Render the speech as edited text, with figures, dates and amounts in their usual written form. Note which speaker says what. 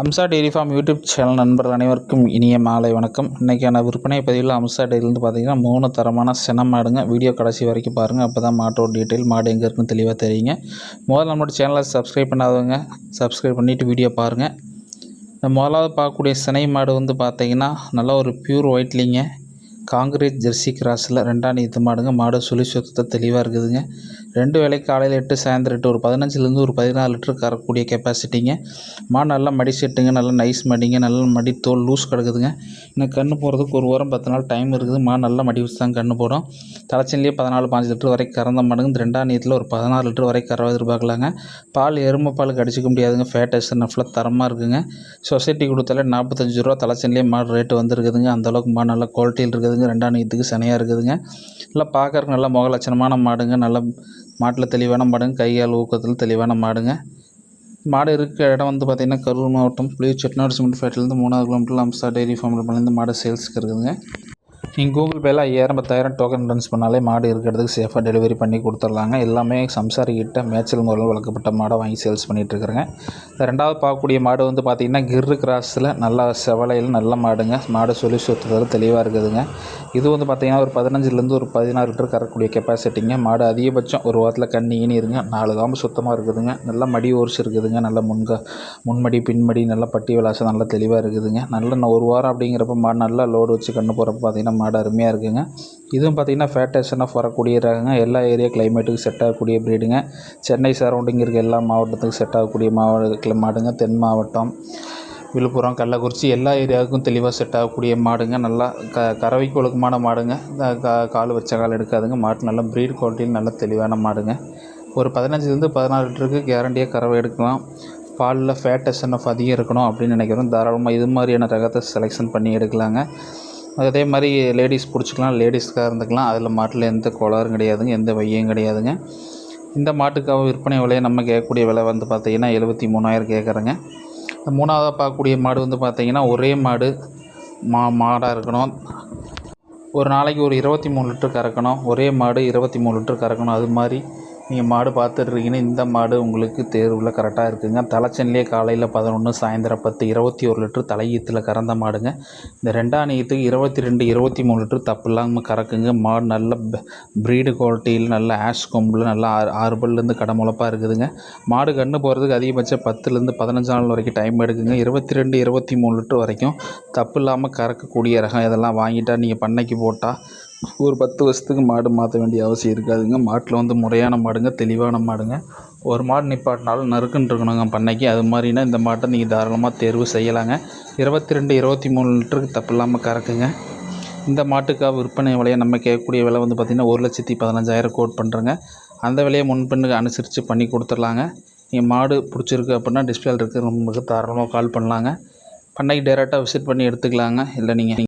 Speaker 1: Amsa dairy farm YouTube channel நண்பர்கள் அனைவருக்கும் இனிய மாலை வணக்கம். இன்றைக்கான விற்பனை பதிவில் அம்சா டெய்ரிலேருந்து பார்த்தீங்கன்னா 3 தரமான சின மாடுங்க. வீடியோ கடைசி வரைக்கும் பாருங்கள். அப்போ தான் மாட்டோட டீட்டெயில் மாடு எங்கே இருக்குன்னு தெளிவாக தெரியுங்க. முதல்ல நம்மளோட சேனலை சப்ஸ்கிரைப் பண்ணாதவங்க சப்ஸ்கிரைப் பண்ணிவிட்டு வீடியோ பாருங்கள். இந்த முதலாவது பார்க்கக்கூடிய சினை மாடு வந்து பார்த்தீங்கன்னா நல்லா ஒரு பியூர் ஒயிட்லிங்க, காங்கிரீட் ஜெர்சி கிராஸில் 2ஆம் ஈத்து மாடுங்க. மாடு சுழி சுத்தத்தை தெளிவாக இருக்குதுங்க. 2 வேளைக்கு காலையில் 8 சாயந்தரம் 8 ஒரு 15லேருந்து ஒரு 14 லிட்டர் கறக்கூடிய கெப்பாசிட்டிங்க. மாடு நல்லா மடி செட்டுங்க, நல்லா நைஸ் மடிங்க, நல்ல மடி தோல் லூஸ் கிடக்குதுங்க. இன்னும் கன்று போகிறதுக்கு ஒரு வாரம் 10 நாள் டைம் இருக்குது. மாடு நல்லா மடி வச்சு தான் கன்று போடும். தலைச்சன்லேயே 14-15 லிட்டர் வரைக்கும் கறந்த மாடுங்க. இந்த 2ஆம் ஈத்தில் ஒரு 16 லிட்டர் வரைக்கும் கறவை எதிர்பார்க்கலாங்க. பால் எருமை பால் கடிச்சிக்க முடியாதுங்க. ஃபேட் எஸ்என்எஃப்ல தரமாக இருக்குங்க. சொசைட்டி கொடுத்தாலே 45 ரூபா தலைச்சன்லேயே மாடு ரேட்டு வந்துருக்குதுங்க. அந்தளவுக்கு மாடு நல்ல குவாலிட்டியில் இருக்குதுங்க. 2ஆம் ஈத்துக்கு சனையாக இருக்குதுங்க. நல்லா பார்க்கறதுக்கு நல்லா முக லட்சணமான மாடுங்க. நல்ல மாட்டில் தெளிவான மாடுங்க. கை கால் ஊக்கத்தில் தெளிவான மாடுங்க. மாடு இருக்கிற இடம் வந்து பார்த்திங்கன்னா கரூர் மாவட்டம் புளியூர் செட்டிநாடு சிமெண்ட் ஃபேக்ட்ரிலேருந்து 3 கிலோமீட்டர் அம்சா டெய்ரி ஃபார்ம்லேருந்து மாடு சேல்ஸுக்கு இருக்குதுங்க. நீங்கள் கூகுள் பேயில் 5000-10,000 டோக்கன் ரன்ஸ் பண்ணாலே மாடு இருக்கிறதுக்கு சேஃபாக டெலிவரி பண்ணி கொடுத்துர்லாங்க. எல்லாமே சம்சாரிக்கிட்ட மேய்ச்சல் முறையில் வளர்க்கப்பட்ட மாடை வாங்கி சேல்ஸ் பண்ணிகிட்ருக்குறேங்க. இந்த 2வது பார்க்கக்கூடிய மாடு வந்து பார்த்திங்கன்னா கிர்ரு கிராஸில் நல்லா செவலையில் நல்ல மாடுங்க. மாடு சொல்லி சுற்றுறது தெளிவாக இருக்குதுங்க. இது வந்து பார்த்திங்கன்னா ஒரு 15லேருந்து ஒரு 16 லிட்டர் கறக்கூடிய கெப்பாசிட்டிங்க. மாடு அதிகபட்சம் ஒரு வாரத்தில் கண்ணி இருங்க. 4 காம்பு சுத்தமாக இருக்குதுங்க. நல்லா மடி ஓர்ஸ் இருக்குதுங்க. நல்ல முன்மடி பின்மடி நல்லா பட்டி விளாசம் நல்லா தெளிவாக இருக்குதுங்க. நல்ல ஒரு வாரம் அப்படிங்கிறப்ப மாடு நல்லா லோடு வச்சு கன்று போகிறப்ப பார்த்திங்கன்னா மாடு அருமையாக இருக்குதுங்க. இதுவும் பார்த்திங்கன்னா ஃபேட் எஸ்என்எஃப் வரக்கூடிய ரகங்க. எல்லா ஏரியா கிளைமேட்டுக்கு செட் ஆகக்கூடிய ப்ரீடுங்க. சென்னை சரௌண்டிங் இருக்க எல்லா மாவட்டத்துக்கும் செட் ஆகக்கூடிய மாடுங்க. தென் மாவட்டம், விழுப்புரம், கள்ளக்குறிச்சி எல்லா ஏரியாவுக்கும் தெளிவாக செட் ஆகக்கூடிய மாடுங்க. நல்லா கறவைக்கு ஒழுக்கமான மாடுங்க. கால் வச்ச கால் எடுக்காதுங்க. மாட்டு நல்ல ப்ரீட் குவாலிட்டியில் நல்ல தெளிவான மாடுங்க. ஒரு 15லேருந்து 16 லிட்டருக்கு கேரண்டியாக கறவை எடுக்கலாம். பாலில் ஃபேட் எஸ்என்எஃப் அதிகம் இருக்கணும் அப்படின்னு நினைக்கிறோம். தாராளமாக இது மாதிரியான ரகத்தை செலெக்ஷன் பண்ணி எடுக்கலாங்க. அதே மாதிரி லேடிஸ் பிடிச்சிக்கலாம், லேடிஸ்க்காக இருந்துக்கலாம். அதில் மாட்டில் எந்த கோளாறும் கிடையாதுங்க, எந்த வையம் கிடையாதுங்க. இந்த மாட்டுக்காக விற்பனை விலையை நம்ம கேட்கக்கூடிய விலை வந்து பார்த்திங்கன்னா 73,000 கேட்குறேங்க. இந்த 3ஆவதாக பார்க்கக்கூடிய மாடு வந்து பார்த்திங்கன்னா ஒரே மாடு மாடாக இருக்கணும். ஒரு நாளைக்கு ஒரு 23 லிட்டர் கறக்கணும். ஒரே மாடு 23 லிட்டர் கறக்கணும். அது மாதிரி நீங்கள் மாடு பார்த்துட்ருக்கீங்கன்னா இந்த மாடு உங்களுக்கு தேர்வில் கரெக்டாக இருக்குதுங்க. தலைச்சன்லேயே காலையில் 11, சாயந்தரம் 10, 21 லிட்டர் தலையீத்தில் கறந்த மாடுங்க. இந்த 2ஆம் ஈத்துக்கு 22, 23 லிட்டர் தப்பு இல்லாமல் கறக்குங்க. மாடு நல்ல ப்ரீடு குவாலிட்டியில் நல்ல ஆஷ் கொம்பில் நல்லா 6 பல்லேருந்து கடை முளப்பாக இருக்குதுங்க. மாடு கன்று போகிறதுக்கு அதிகபட்சம் 10லேருந்து 15 நாள் வரைக்கும் டைம் எடுக்குங்க. 22, 23 லிட்டர் வரைக்கும் தப்பு இல்லாமல் கறக்கக்கூடிய ரகம். இதெல்லாம் வாங்கிட்டால் நீங்கள் பண்ணைக்கு போட்டால் ஒரு 10 வருஷத்துக்கு மாடு மாற்ற வேண்டிய அவசியம் இருக்காதுங்க. மாட்டில் வந்து முறையான மாடுங்க, தெளிவான மாடுங்க. ஒரு மாடு நிப்பாட்டினாலும் நறுக்குன்னு இருக்கணுங்க பண்ணைக்கு. அது மாதிரினா இந்த மாட்டை நீங்கள் தாராளமாக தேர்வு செய்யலாங்க. 22, 23 லிட்டருக்கு தப்பு இல்லாமல் கறக்குங்க. இந்த மாட்டுக்காக விற்பனை விலையை நம்ம கேட்கக்கூடிய விலை வந்து பார்த்திங்கன்னா 1,15,000 கோட் பண்ணுறேங்க. அந்த விலையை முன்பெண்ணுக்கு அனுசரித்து பண்ணி கொடுத்துர்லாங்க. நீங்கள் மாடு பிடிச்சிருக்கு அப்படின்னா டிஸ்பிளேல இருக்க நம்பருக்கு தாராளமாக கால் பண்ணலாங்க. பண்ணைக்கு டைரெக்டாக விசிட் பண்ணி எடுத்துக்கலாங்க. இல்லை நீங்கள்